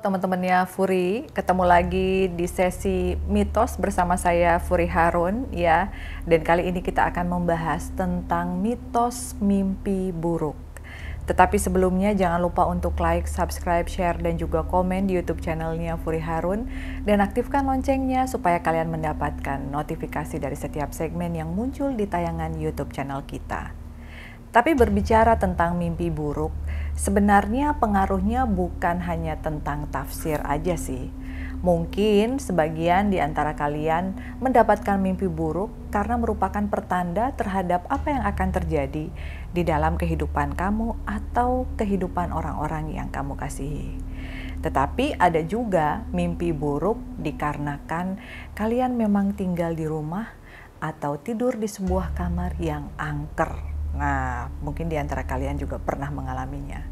teman-temannya Furi, ketemu lagi di sesi mitos bersama saya Furi Harun ya. Dan kali ini kita akan membahas tentang mitos mimpi buruk. Tetapi sebelumnya jangan lupa untuk like, subscribe, share, dan juga komen di YouTube channelnya Furi Harun. Dan aktifkan loncengnya supaya kalian mendapatkan notifikasi dari setiap segmen yang muncul di tayangan YouTube channel kita. Tapi berbicara tentang mimpi buruk, sebenarnya pengaruhnya bukan hanya tentang tafsir aja sih. Mungkin sebagian di antara kalian mendapatkan mimpi buruk karena merupakan pertanda terhadap apa yang akan terjadi di dalam kehidupan kamu atau kehidupan orang-orang yang kamu kasihi. Tetapi ada juga mimpi buruk dikarenakan kalian memang tinggal di rumah atau tidur di sebuah kamar yang angker. Nah, mungkin di antara kalian juga pernah mengalaminya.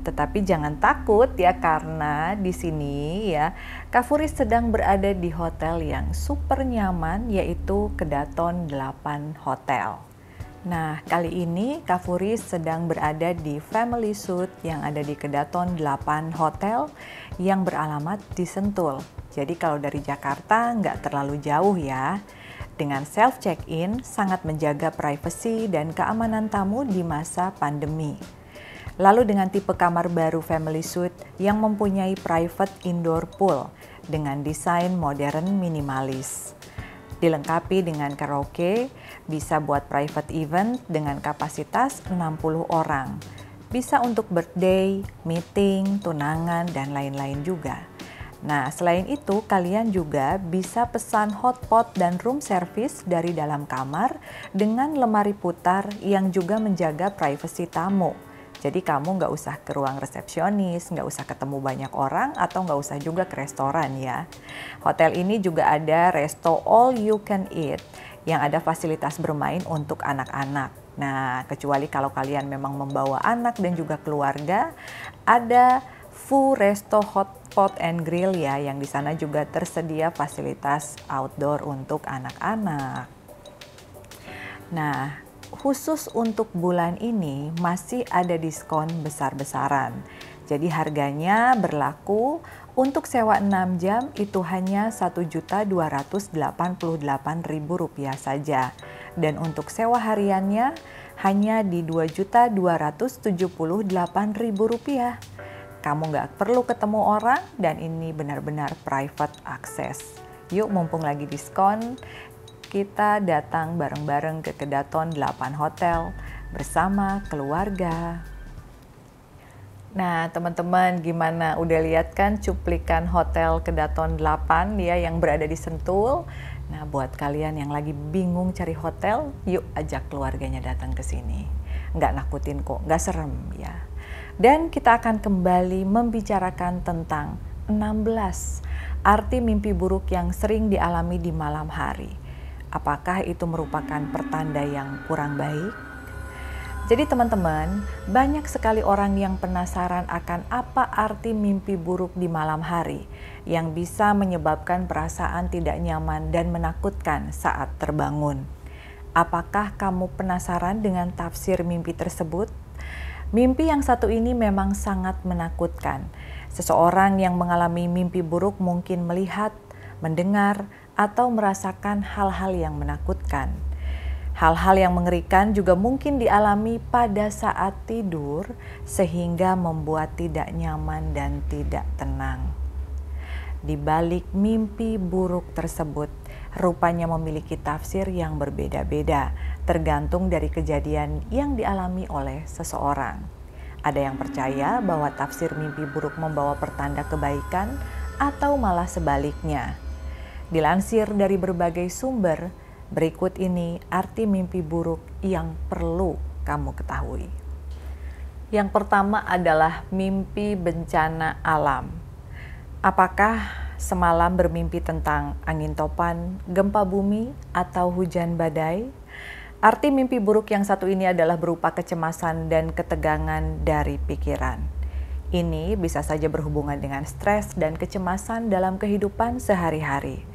Tetapi jangan takut ya, karena di sini ya Kak Furi sedang berada di hotel yang super nyaman, yaitu Kedaton 8 Hotel. Nah, kali ini Kak Furi sedang berada di Family Suite yang ada di Kedaton 8 Hotel yang beralamat di Sentul. Jadi kalau dari Jakarta nggak terlalu jauh ya. Dengan self check-in sangat menjaga privasi dan keamanan tamu di masa pandemi. Lalu dengan tipe kamar baru Family Suite yang mempunyai private indoor pool dengan desain modern minimalis. Dilengkapi dengan karaoke, bisa buat private event dengan kapasitas 60 orang. Bisa untuk birthday, meeting, tunangan, dan lain-lain juga. Nah, selain itu kalian juga bisa pesan hotpot dan room service dari dalam kamar dengan lemari putar yang juga menjaga privasi tamu. Jadi kamu nggak usah ke ruang resepsionis, nggak usah ketemu banyak orang, atau nggak usah juga ke restoran ya. Hotel ini juga ada resto all you can eat yang ada fasilitas bermain untuk anak-anak. Nah, kecuali kalau kalian memang membawa anak dan juga keluarga, ada Fu Resto Hot Pot and Grill ya, yang di sana juga tersedia fasilitas outdoor untuk anak-anak. Nah, khusus untuk bulan ini masih ada diskon besar-besaran. Jadi harganya berlaku untuk sewa 6 jam itu hanya Rp1.288.000 saja. Dan untuk sewa hariannya hanya di Rp2.278.000. Kamu nggak perlu ketemu orang dan ini benar-benar private access. Yuk, mumpung lagi diskon, kita datang bareng-bareng ke Kedaton 8 Hotel bersama keluarga. Nah, teman-teman, gimana? Udah lihat kan cuplikan Hotel Kedaton 8 ya yang berada di Sentul? Nah, buat kalian yang lagi bingung cari hotel, yuk ajak keluarganya datang ke sini. Nggak nakutin kok, nggak serem ya. Dan kita akan kembali membicarakan tentang 16 arti mimpi buruk yang sering dialami di malam hari. Apakah itu merupakan pertanda yang kurang baik? Jadi teman-teman, banyak sekali orang yang penasaran akan apa arti mimpi buruk di malam hari yang bisa menyebabkan perasaan tidak nyaman dan menakutkan saat terbangun. Apakah kamu penasaran dengan tafsir mimpi tersebut? Mimpi yang satu ini memang sangat menakutkan. Seseorang yang mengalami mimpi buruk mungkin melihat, mendengar, atau merasakan hal-hal yang menakutkan. Hal-hal yang mengerikan juga mungkin dialami pada saat tidur, sehingga membuat tidak nyaman dan tidak tenang. Di balik mimpi buruk tersebut, rupanya memiliki tafsir yang berbeda-beda, tergantung dari kejadian yang dialami oleh seseorang. Ada yang percaya bahwa tafsir mimpi buruk membawa pertanda kebaikan atau malah sebaliknya. Dilansir dari berbagai sumber, berikut ini arti mimpi buruk yang perlu kamu ketahui. Yang pertama adalah mimpi bencana alam. Apakah semalam bermimpi tentang angin topan, gempa bumi, atau hujan badai? Arti mimpi buruk yang satu ini adalah berupa kecemasan dan ketegangan dari pikiran. Ini bisa saja berhubungan dengan stres dan kecemasan dalam kehidupan sehari-hari.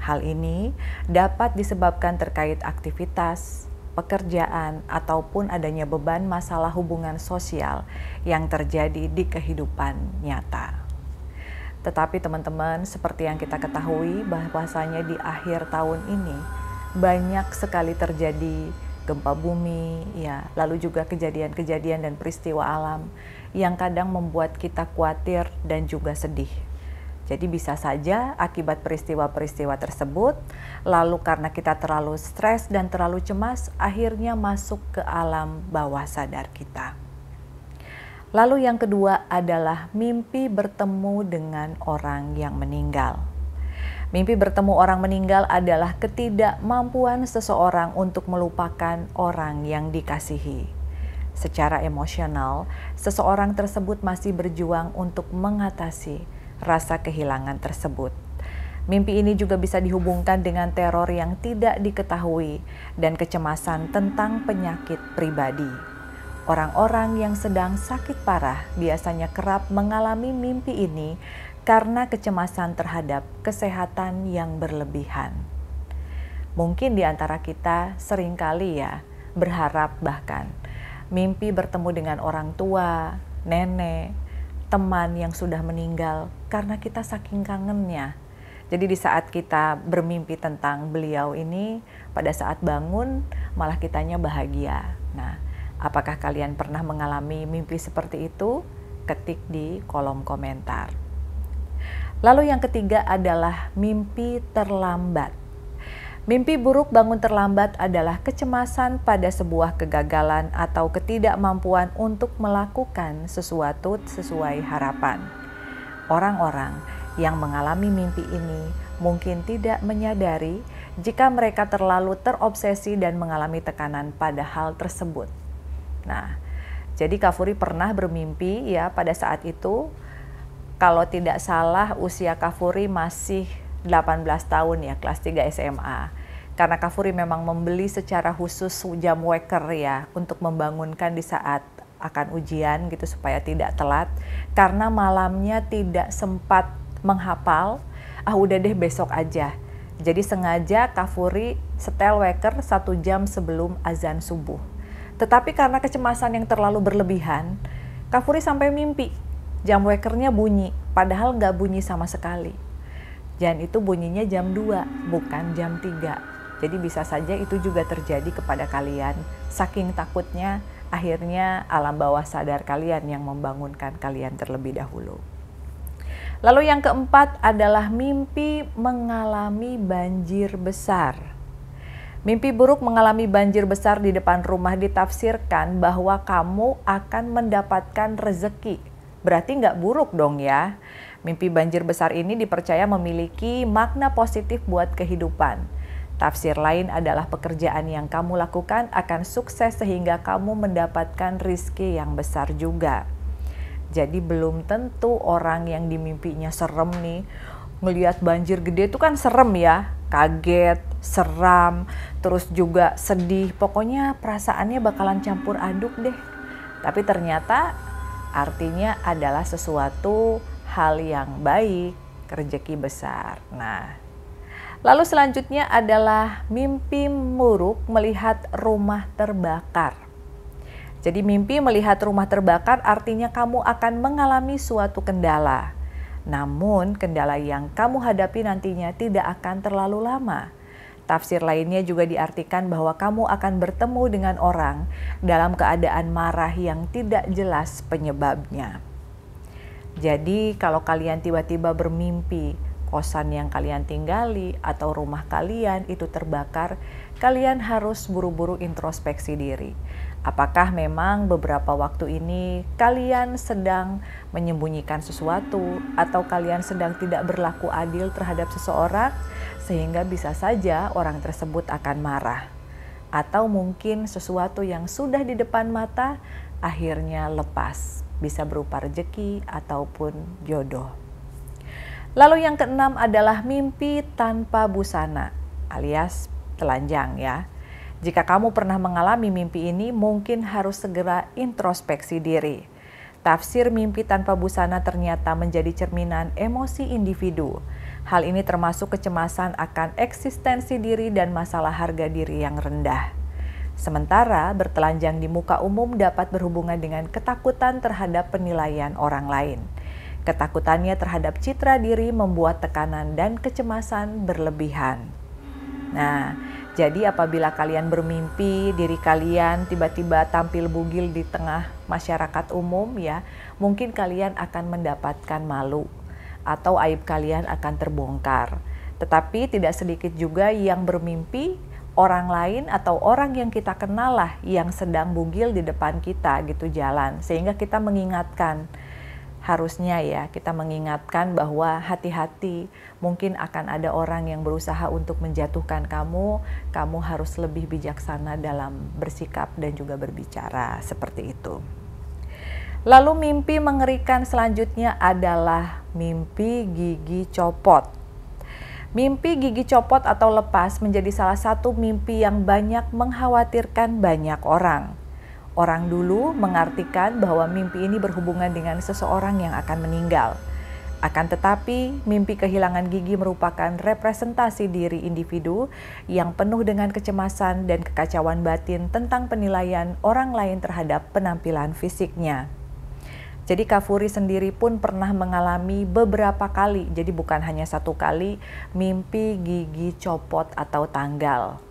Hal ini dapat disebabkan terkait aktivitas, pekerjaan, ataupun adanya beban masalah hubungan sosial yang terjadi di kehidupan nyata. Tetapi teman-teman, seperti yang kita ketahui bahwasanya di akhir tahun ini banyak sekali terjadi gempa bumi, ya, lalu juga kejadian-kejadian dan peristiwa alam yang kadang membuat kita khawatir dan juga sedih. Jadi bisa saja akibat peristiwa-peristiwa tersebut, lalu karena kita terlalu stres dan terlalu cemas, akhirnya masuk ke alam bawah sadar kita. Lalu yang kedua adalah mimpi bertemu dengan orang yang meninggal. Mimpi bertemu orang meninggal adalah ketidakmampuan seseorang untuk melupakan orang yang dikasihi. Secara emosional, seseorang tersebut masih berjuang untuk mengatasi rasa kehilangan tersebut. Mimpi ini juga bisa dihubungkan dengan teror yang tidak diketahui dan kecemasan tentang penyakit pribadi. Orang-orang yang sedang sakit parah biasanya kerap mengalami mimpi ini karena kecemasan terhadap kesehatan yang berlebihan. Mungkin di antara kita seringkali ya berharap bahkan mimpi bertemu dengan orang tua, nenek, teman yang sudah meninggal karena kita saking kangennya. Jadi di saat kita bermimpi tentang beliau ini, pada saat bangun malah kitanya bahagia. Nah, apakah kalian pernah mengalami mimpi seperti itu? Ketik di kolom komentar. Lalu yang ketiga adalah mimpi terlambat. Mimpi buruk bangun terlambat adalah kecemasan pada sebuah kegagalan atau ketidakmampuan untuk melakukan sesuatu sesuai harapan. Orang-orang yang mengalami mimpi ini mungkin tidak menyadari jika mereka terlalu terobsesi dan mengalami tekanan pada hal tersebut. Nah, jadi Kak Furi pernah bermimpi ya pada saat itu, kalau tidak salah usia Kak Furi masih 18 tahun ya, kelas 3 SMA. Karena Kak Furi memang membeli secara khusus jam waker ya untuk membangunkan di saat akan ujian gitu supaya tidak telat. Karena malamnya tidak sempat menghafal, udah deh besok aja. Jadi sengaja Kak Furi setel waker 1 jam sebelum azan subuh. Tetapi karena kecemasan yang terlalu berlebihan, Kak Furi sampai mimpi jam wakernya bunyi, padahal nggak bunyi sama sekali. Dan itu bunyinya jam 2, bukan jam 3. Jadi bisa saja itu juga terjadi kepada kalian. Saking takutnya, akhirnya alam bawah sadar kalian yang membangunkan kalian terlebih dahulu. Lalu yang keempat adalah mimpi mengalami banjir besar. Mimpi buruk mengalami banjir besar di depan rumah ditafsirkan bahwa kamu akan mendapatkan rezeki. Berarti nggak buruk dong ya. Mimpi banjir besar ini dipercaya memiliki makna positif buat kehidupan. Tafsir lain adalah pekerjaan yang kamu lakukan akan sukses sehingga kamu mendapatkan rizki yang besar juga. Jadi belum tentu orang yang dimimpinya serem nih, ngelihat banjir gede itu kan serem ya, kaget, seram, terus juga sedih, pokoknya perasaannya bakalan campur aduk deh. Tapi ternyata artinya adalah sesuatu hal yang baik, rezeki besar. Nah, lalu selanjutnya adalah mimpi buruk melihat rumah terbakar. Jadi mimpi melihat rumah terbakar artinya kamu akan mengalami suatu kendala. Namun kendala yang kamu hadapi nantinya tidak akan terlalu lama. Tafsir lainnya juga diartikan bahwa kamu akan bertemu dengan orang dalam keadaan marah yang tidak jelas penyebabnya. Jadi kalau kalian tiba-tiba bermimpi kosan yang kalian tinggali atau rumah kalian itu terbakar, kalian harus buru-buru introspeksi diri. Apakah memang beberapa waktu ini kalian sedang menyembunyikan sesuatu atau kalian sedang tidak berlaku adil terhadap seseorang sehingga bisa saja orang tersebut akan marah. Atau mungkin sesuatu yang sudah di depan mata akhirnya lepas, bisa berupa rezeki ataupun jodoh. Lalu yang keenam adalah mimpi tanpa busana alias telanjang ya. Jika kamu pernah mengalami mimpi ini, mungkin harus segera introspeksi diri. Tafsir mimpi tanpa busana ternyata menjadi cerminan emosi individu. Hal ini termasuk kecemasan akan eksistensi diri dan masalah harga diri yang rendah. Sementara bertelanjang di muka umum dapat berhubungan dengan ketakutan terhadap penilaian orang lain. Ketakutannya terhadap citra diri membuat tekanan dan kecemasan berlebihan. Nah, jadi apabila kalian bermimpi diri kalian tiba-tiba tampil bugil di tengah masyarakat umum ya, mungkin kalian akan mendapatkan malu atau aib kalian akan terbongkar. Tetapi tidak sedikit juga yang bermimpi orang lain atau orang yang kita kenal lah yang sedang bugil di depan kita gitu jalan, sehingga kita mengingatkan. Harusnya ya kita mengingatkan bahwa hati-hati, mungkin akan ada orang yang berusaha untuk menjatuhkan kamu harus lebih bijaksana dalam bersikap dan juga berbicara, seperti itu. Lalu mimpi mengerikan selanjutnya adalah mimpi gigi copot. Mimpi gigi copot atau lepas menjadi salah satu mimpi yang banyak mengkhawatirkan banyak orang. Orang dulu mengartikan bahwa mimpi ini berhubungan dengan seseorang yang akan meninggal. Akan tetapi, mimpi kehilangan gigi merupakan representasi diri individu yang penuh dengan kecemasan dan kekacauan batin tentang penilaian orang lain terhadap penampilan fisiknya. Jadi Kak Furi sendiri pun pernah mengalami beberapa kali, jadi bukan hanya satu kali, mimpi gigi copot atau tanggal.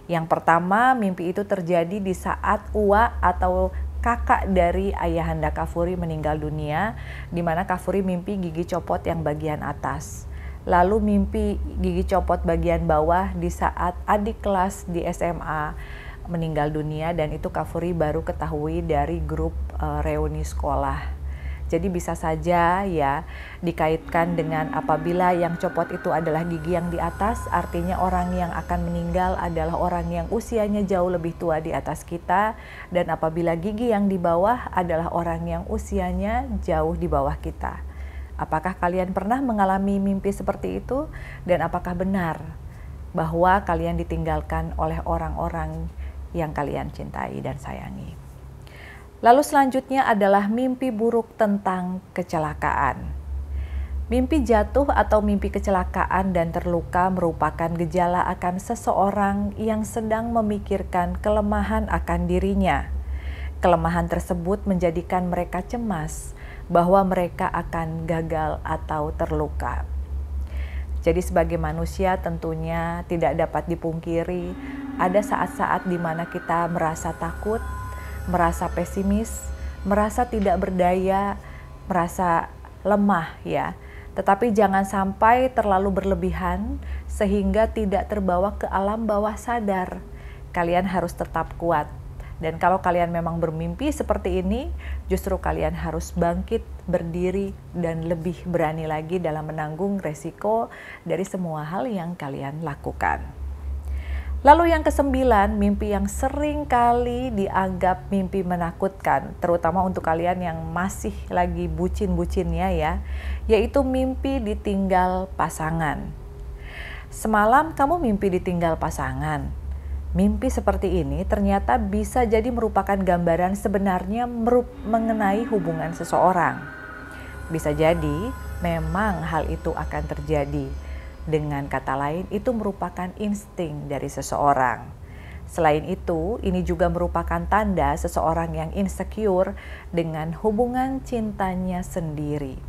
Yang pertama, mimpi itu terjadi di saat Uwa atau kakak dari ayahanda Kak Furi meninggal dunia, di mana Kak Furi mimpi gigi copot yang bagian atas. Lalu mimpi gigi copot bagian bawah di saat adik kelas di SMA meninggal dunia, dan itu Kak Furi baru ketahui dari grup reuni sekolah. Jadi bisa saja ya dikaitkan dengan apabila yang copot itu adalah gigi yang di atas, artinya orang yang akan meninggal adalah orang yang usianya jauh lebih tua di atas kita, dan apabila gigi yang di bawah adalah orang yang usianya jauh di bawah kita. Apakah kalian pernah mengalami mimpi seperti itu? Dan apakah benar bahwa kalian ditinggalkan oleh orang-orang yang kalian cintai dan sayangi? Lalu selanjutnya adalah mimpi buruk tentang kecelakaan. Mimpi jatuh atau mimpi kecelakaan dan terluka merupakan gejala akan seseorang yang sedang memikirkan kelemahan akan dirinya. Kelemahan tersebut menjadikan mereka cemas bahwa mereka akan gagal atau terluka. Jadi sebagai manusia tentunya tidak dapat dipungkiri ada saat-saat di mana kita merasa takut, merasa pesimis, merasa tidak berdaya, merasa lemah ya. Tetapi jangan sampai terlalu berlebihan sehingga tidak terbawa ke alam bawah sadar. Kalian harus tetap kuat. Dan kalau kalian memang bermimpi seperti ini, justru kalian harus bangkit, berdiri, dan lebih berani lagi dalam menanggung resiko dari semua hal yang kalian lakukan. Lalu yang ke-9, mimpi yang sering kali dianggap mimpi menakutkan, terutama untuk kalian yang masih lagi bucin-bucinnya ya, yaitu mimpi ditinggal pasangan. Semalam kamu mimpi ditinggal pasangan. Mimpi seperti ini ternyata bisa jadi merupakan gambaran sebenarnya mengenai hubungan seseorang. Bisa jadi memang hal itu akan terjadi. Dengan kata lain, itu merupakan insting dari seseorang. Selain itu, ini juga merupakan tanda seseorang yang insecure dengan hubungan cintanya sendiri.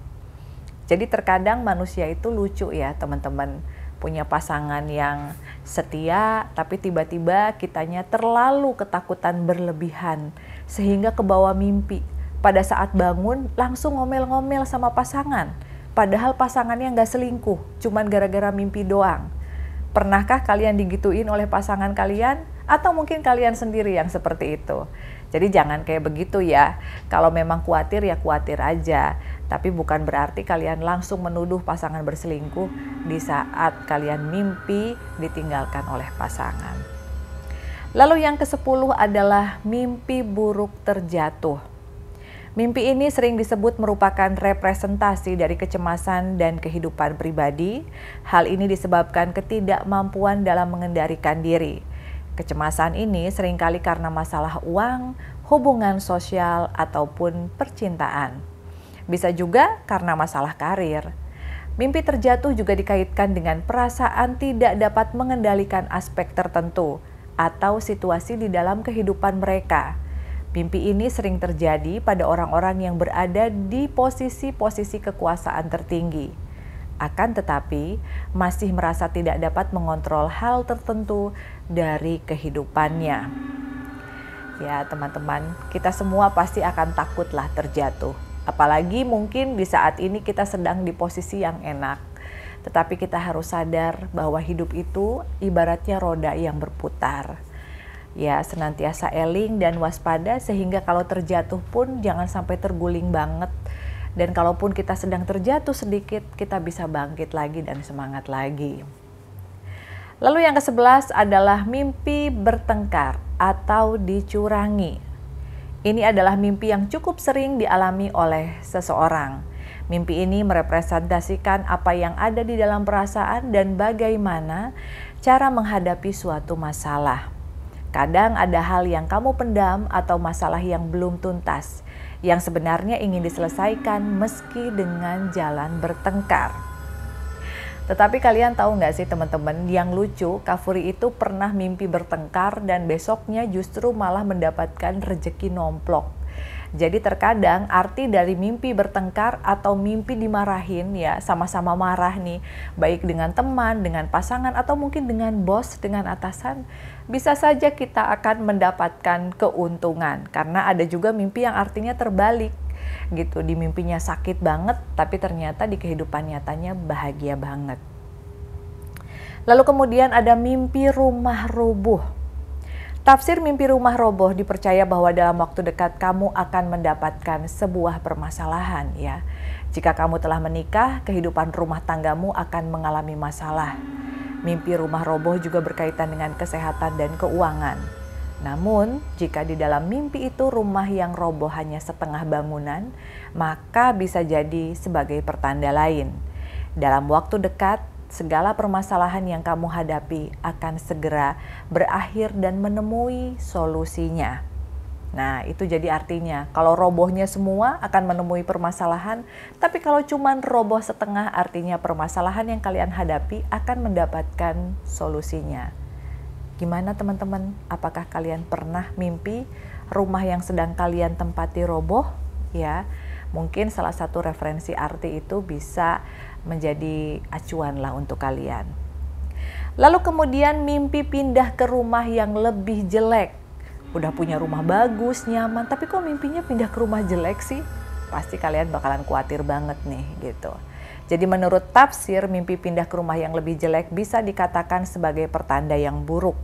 Jadi terkadang manusia itu lucu ya teman-teman. Punya pasangan yang setia, tapi tiba-tiba kitanya terlalu ketakutan berlebihan. Sehingga kebawa mimpi. Pada saat bangun, langsung ngomel-ngomel sama pasangan. Padahal pasangannya nggak selingkuh, cuman gara-gara mimpi doang. Pernahkah kalian digituin oleh pasangan kalian? Atau mungkin kalian sendiri yang seperti itu? Jadi jangan kayak begitu ya. Kalau memang khawatir ya khawatir aja. Tapi bukan berarti kalian langsung menuduh pasangan berselingkuh di saat kalian mimpi ditinggalkan oleh pasangan. Lalu yang ke-10 adalah mimpi buruk terjatuh. Mimpi ini sering disebut merupakan representasi dari kecemasan dan kehidupan pribadi. Hal ini disebabkan ketidakmampuan dalam mengendalikan diri. Kecemasan ini seringkali karena masalah uang, hubungan sosial, ataupun percintaan. Bisa juga karena masalah karir. Mimpi terjatuh juga dikaitkan dengan perasaan tidak dapat mengendalikan aspek tertentu atau situasi di dalam kehidupan mereka. Mimpi ini sering terjadi pada orang-orang yang berada di posisi-posisi kekuasaan tertinggi. Akan tetapi, masih merasa tidak dapat mengontrol hal tertentu dari kehidupannya. Ya teman-teman, kita semua pasti akan takutlah terjatuh. Apalagi mungkin di saat ini kita sedang di posisi yang enak. Tetapi kita harus sadar bahwa hidup itu ibaratnya roda yang berputar. Ya, senantiasa eling dan waspada sehingga kalau terjatuh pun jangan sampai terguling banget. Dan kalaupun kita sedang terjatuh sedikit, kita bisa bangkit lagi dan semangat lagi. Lalu yang ke-11 adalah mimpi bertengkar atau dicurangi. Ini adalah mimpi yang cukup sering dialami oleh seseorang. Mimpi ini merepresentasikan apa yang ada di dalam perasaan dan bagaimana cara menghadapi suatu masalah. Kadang ada hal yang kamu pendam atau masalah yang belum tuntas, yang sebenarnya ingin diselesaikan meski dengan jalan bertengkar. Tetapi kalian tahu nggak sih teman-teman, yang lucu, Kak Furi itu pernah mimpi bertengkar dan besoknya justru malah mendapatkan rejeki nomplok. Jadi terkadang arti dari mimpi bertengkar atau mimpi dimarahin ya, sama-sama marah nih, baik dengan teman, dengan pasangan, atau mungkin dengan bos, dengan atasan, bisa saja kita akan mendapatkan keuntungan. Karena ada juga mimpi yang artinya terbalik gitu, di mimpinya sakit banget, tapi ternyata di kehidupan nyatanya bahagia banget. Lalu kemudian ada mimpi rumah rubuh. Tafsir mimpi rumah roboh dipercaya bahwa dalam waktu dekat kamu akan mendapatkan sebuah permasalahan ya. Jika kamu telah menikah, kehidupan rumah tanggamu akan mengalami masalah. Mimpi rumah roboh juga berkaitan dengan kesehatan dan keuangan. Namun, jika di dalam mimpi itu rumah yang roboh hanya setengah bangunan, maka bisa jadi sebagai pertanda lain. Dalam waktu dekat, segala permasalahan yang kamu hadapi akan segera berakhir dan menemui solusinya. Nah, itu jadi artinya kalau robohnya semua akan menemui permasalahan, tapi kalau cuman roboh setengah artinya permasalahan yang kalian hadapi akan mendapatkan solusinya. Gimana teman-teman? Apakah kalian pernah mimpi rumah yang sedang kalian tempati roboh? Ya, mungkin salah satu referensi arti itu bisa menjadi acuan lah untuk kalian. Lalu kemudian mimpi pindah ke rumah yang lebih jelek. Udah punya rumah bagus, nyaman, tapi kok mimpinya pindah ke rumah jelek sih? Pasti kalian bakalan khawatir banget nih gitu. Jadi menurut tafsir, mimpi pindah ke rumah yang lebih jelek bisa dikatakan sebagai pertanda yang buruk.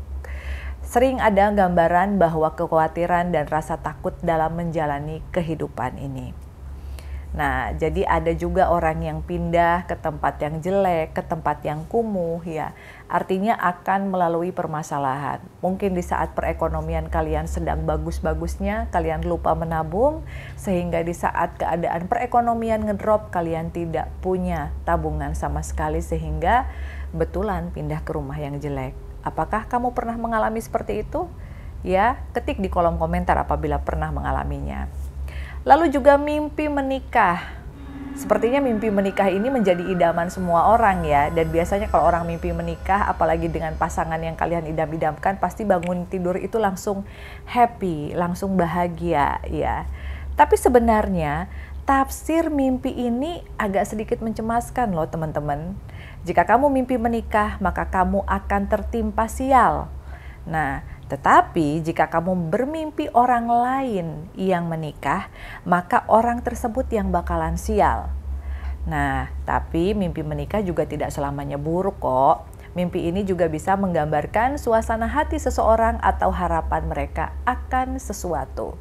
Sering ada gambaran bahwa kekhawatiran dan rasa takut dalam menjalani kehidupan ini. Nah, jadi ada juga orang yang pindah ke tempat yang jelek, ke tempat yang kumuh ya. Artinya akan melalui permasalahan. Mungkin di saat perekonomian kalian sedang bagus-bagusnya, kalian lupa menabung, sehingga di saat keadaan perekonomian ngedrop, kalian tidak punya tabungan sama sekali, sehingga betulan pindah ke rumah yang jelek. Apakah kamu pernah mengalami seperti itu? Ya, ketik di kolom komentar apabila pernah mengalaminya. Lalu juga mimpi menikah. Sepertinya mimpi menikah ini menjadi idaman semua orang ya. Dan biasanya kalau orang mimpi menikah, apalagi dengan pasangan yang kalian idam-idamkan, pasti bangun tidur itu langsung happy, langsung bahagia ya. Tapi sebenarnya tafsir mimpi ini agak sedikit mencemaskan loh teman-teman. Jika kamu mimpi menikah, maka kamu akan tertimpa sial. Nah, tetapi jika kamu bermimpi orang lain yang menikah, maka orang tersebut yang bakalan sial. Nah, tapi mimpi menikah juga tidak selamanya buruk kok. Mimpi ini juga bisa menggambarkan suasana hati seseorang atau harapan mereka akan sesuatu.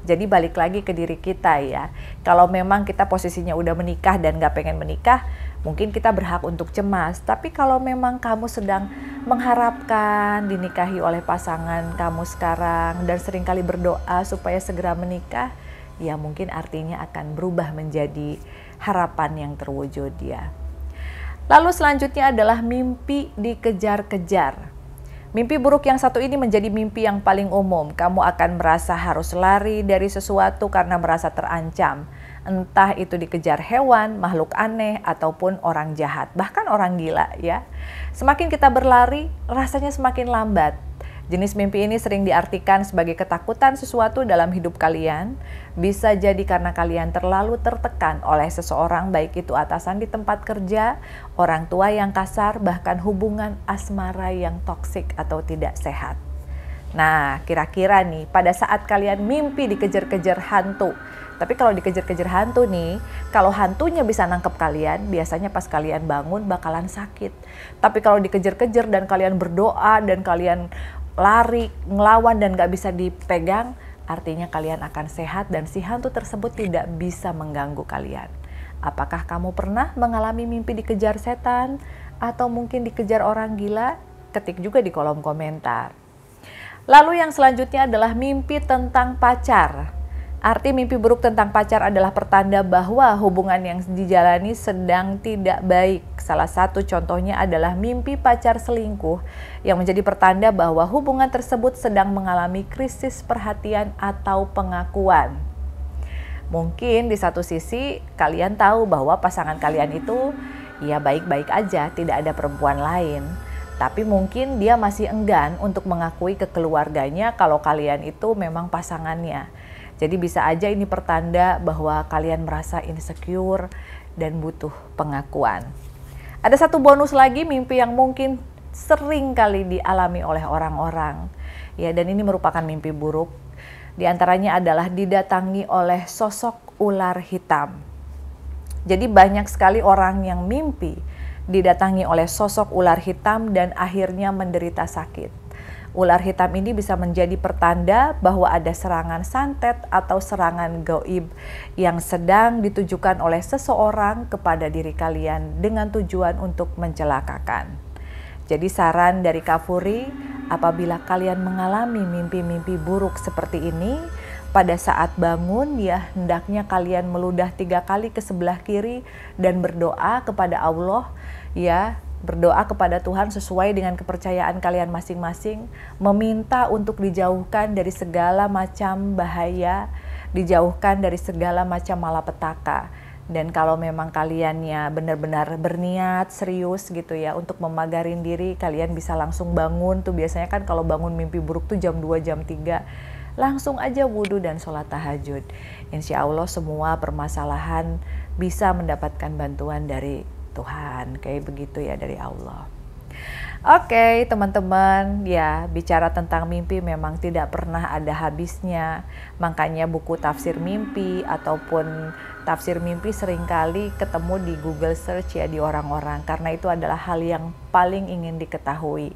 Jadi balik lagi ke diri kita ya. Kalau memang kita posisinya udah menikah dan gak pengen menikah, mungkin kita berhak untuk cemas. Tapi kalau memang kamu sedang mengharapkan dinikahi oleh pasangan kamu sekarang dan seringkali berdoa supaya segera menikah, ya mungkin artinya akan berubah menjadi harapan yang terwujud ya. Lalu selanjutnya adalah mimpi dikejar-kejar. Mimpi buruk yang satu ini menjadi mimpi yang paling umum. Kamu akan merasa harus lari dari sesuatu karena merasa terancam. Entah itu dikejar hewan, makhluk aneh, ataupun orang jahat, bahkan orang gila ya. Semakin kita berlari, rasanya semakin lambat. Jenis mimpi ini sering diartikan sebagai ketakutan sesuatu dalam hidup kalian. Bisa jadi karena kalian terlalu tertekan oleh seseorang, baik itu atasan di tempat kerja, orang tua yang kasar, bahkan hubungan asmara yang toksik atau tidak sehat. Nah, kira-kira nih, pada saat kalian mimpi dikejar-kejar hantu, tapi kalau dikejar-kejar hantu nih, kalau hantunya bisa nangkep kalian, biasanya pas kalian bangun bakalan sakit. Tapi kalau dikejar-kejar dan kalian berdoa dan kalian lari, ngelawan dan gak bisa dipegang, artinya kalian akan sehat dan si hantu tersebut tidak bisa mengganggu kalian. Apakah kamu pernah mengalami mimpi dikejar setan atau mungkin dikejar orang gila? Ketik juga di kolom komentar. Lalu yang selanjutnya adalah mimpi tentang pacar. Arti mimpi buruk tentang pacar adalah pertanda bahwa hubungan yang dijalani sedang tidak baik. Salah satu contohnya adalah mimpi pacar selingkuh yang menjadi pertanda bahwa hubungan tersebut sedang mengalami krisis perhatian atau pengakuan. Mungkin di satu sisi kalian tahu bahwa pasangan kalian itu ya baik-baik aja, tidak ada perempuan lain. Tapi mungkin dia masih enggan untuk mengakui ke keluarganya kalau kalian itu memang pasangannya. Jadi bisa aja ini pertanda bahwa kalian merasa insecure dan butuh pengakuan. Ada satu bonus lagi mimpi yang mungkin sering kali dialami oleh orang-orang. Ya, dan ini merupakan mimpi buruk. Di antaranya adalah didatangi oleh sosok ular hitam. Jadi banyak sekali orang yang mimpi didatangi oleh sosok ular hitam dan akhirnya menderita sakit. Ular hitam ini bisa menjadi pertanda bahwa ada serangan santet atau serangan gaib yang sedang ditujukan oleh seseorang kepada diri kalian dengan tujuan untuk mencelakakan. Jadi saran dari Kak Furi, apabila kalian mengalami mimpi-mimpi buruk seperti ini, pada saat bangun ya hendaknya kalian meludah 3 kali ke sebelah kiri dan berdoa kepada Allah, ya berdoa kepada Tuhan sesuai dengan kepercayaan kalian masing-masing, meminta untuk dijauhkan dari segala macam bahaya, dijauhkan dari segala macam malapetaka. Dan kalau memang kaliannya benar-benar berniat serius gitu ya untuk memagarin diri, kalian bisa langsung bangun tuh. Biasanya kan kalau bangun mimpi buruk tuh jam 2, jam 3, langsung aja wudhu dan sholat tahajud. Insya Allah semua permasalahan bisa mendapatkan bantuan dari Tuhan, kayak begitu ya, dari Allah. Oke teman-teman, ya bicara tentang mimpi memang tidak pernah ada habisnya. Makanya buku tafsir mimpi ataupun tafsir mimpi seringkali ketemu di Google search ya di orang-orang, karena itu adalah hal yang paling ingin diketahui.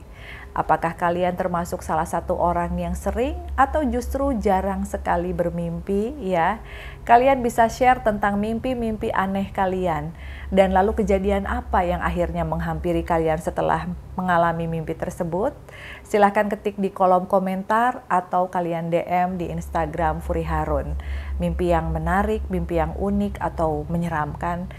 Apakah kalian termasuk salah satu orang yang sering atau justru jarang sekali bermimpi ya? Kalian bisa share tentang mimpi-mimpi aneh kalian dan lalu kejadian apa yang akhirnya menghampiri kalian setelah mengalami mimpi tersebut. Silahkan ketik di kolom komentar atau kalian DM di Instagram Furi Harun. Mimpi yang menarik, mimpi yang unik atau menyeramkan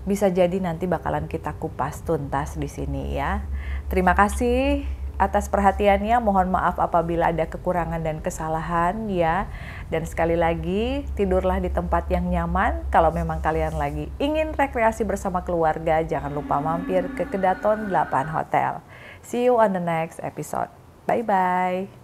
bisa jadi nanti bakalan kita kupas tuntas di sini ya. Terima kasih atas perhatiannya, mohon maaf apabila ada kekurangan dan kesalahan ya. Dan sekali lagi, tidurlah di tempat yang nyaman. Kalau memang kalian lagi ingin rekreasi bersama keluarga, jangan lupa mampir ke Kedaton 8 Hotel. See you on the next episode. Bye-bye.